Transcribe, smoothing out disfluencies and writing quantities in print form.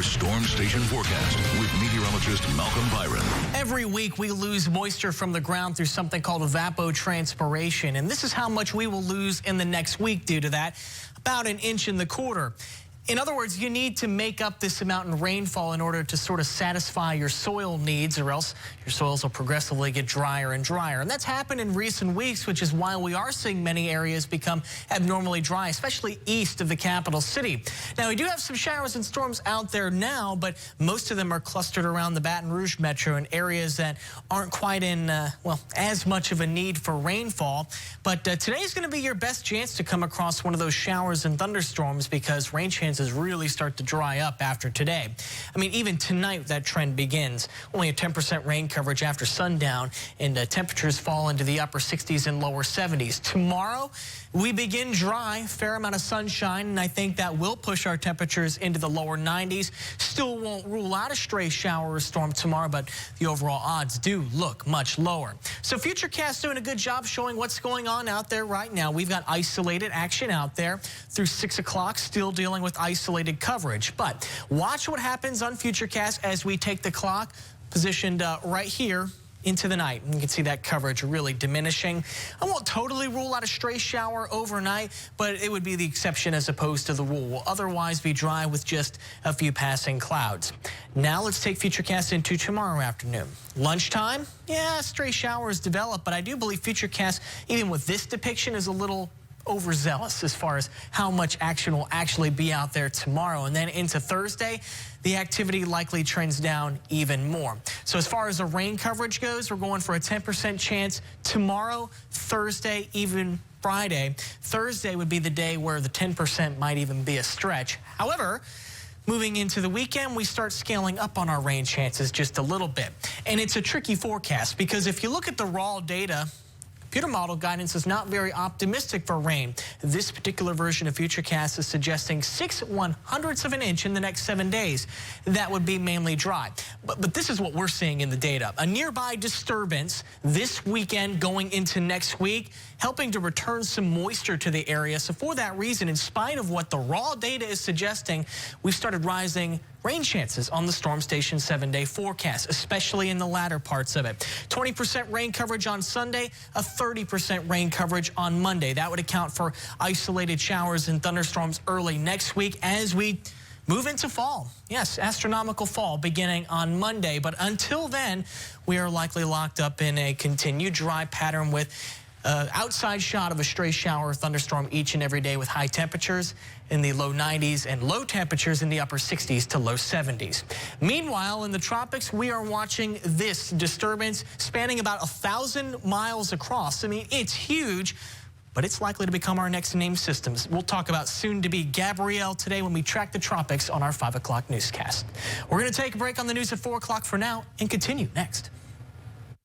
Your storm station forecast with meteorologist Malcolm Byron. Every week we lose moisture from the ground through something called evapotranspiration, and this is how much we will lose in the next week due to that, about 1.25 inches. In other words, you need to make up this amount in rainfall in order to sort of satisfy your soil needs, or else your soils will progressively get drier and drier. And that's happened in recent weeks, which is why we are seeing many areas become abnormally dry, especially east of the capital city. Now, we do have some showers and storms out there now, but most of them are clustered around the Baton Rouge metro in areas that aren't quite in, well, as much of a need for rainfall. But today is going to be your best chance to come across one of those showers and thunderstorms, because rain chances really start to dry up after today. I mean, even tonight that trend begins. Only a 10% rain coverage after sundown, and temperatures fall into the upper 60s and lower 70s. Tomorrow, we begin dry, fair amount of sunshine, and I think that will push our temperatures into the lower 90s. Still won't rule out a stray shower or storm tomorrow, but the overall odds do look much lower. So Futurecast doing a good job showing what's going on out there right now. We've got isolated action out there through 6 o'clock, still dealing with isolated coverage. But watch what happens on Futurecast as we take the clock positioned right here into the night. And you can see that coverage really diminishing. I won't totally rule out a stray shower overnight, but it would be the exception as opposed to the rule. Will otherwise be dry with just a few passing clouds. Now let's take Futurecast into tomorrow afternoon. Lunchtime, yeah, stray showers develop, but I do believe Futurecast, even with this depiction, is a little overzealous as far as how much action will actually be out there tomorrow. And then into Thursday, the activity likely trends down even more. So as far as the rain coverage goes, we're going for a 10% chance tomorrow, Thursday, even Friday. Thursday would be the day where the 10% might even be a stretch. However, moving into the weekend, we start scaling up on our rain chances just a little bit. And it's a tricky forecast, because if you look at the raw data, computer model guidance is not very optimistic for rain. This particular version of Futurecast is suggesting 6/100ths of an inch in the next 7 days. That would be mainly dry. But this is what we're seeing in the data. A nearby disturbance this weekend going into next week, helping to return some moisture to the area. So for that reason, in spite of what the raw data is suggesting, we've started rising rain chances on the Storm Station 7-day forecast, especially in the latter parts of it. 20% rain coverage on Sunday, a 30% rain coverage on Monday. That would account for isolated showers and thunderstorms early next week as we move into fall. Yes, astronomical fall beginning on Monday. But until then, we are likely locked up in a continued dry pattern with outside shot of a stray shower or thunderstorm each and every day, with high temperatures in the low 90s and low temperatures in the upper 60s to low 70s. Meanwhile, in the tropics, we are watching this disturbance spanning about 1,000 miles across. I mean, it's huge, but it's likely to become our next named systems. We'll talk about soon-to-be Gabrielle today when we track the tropics on our 5 o'clock newscast. We're going to take a break on the news at 4 o'clock for now and continue next.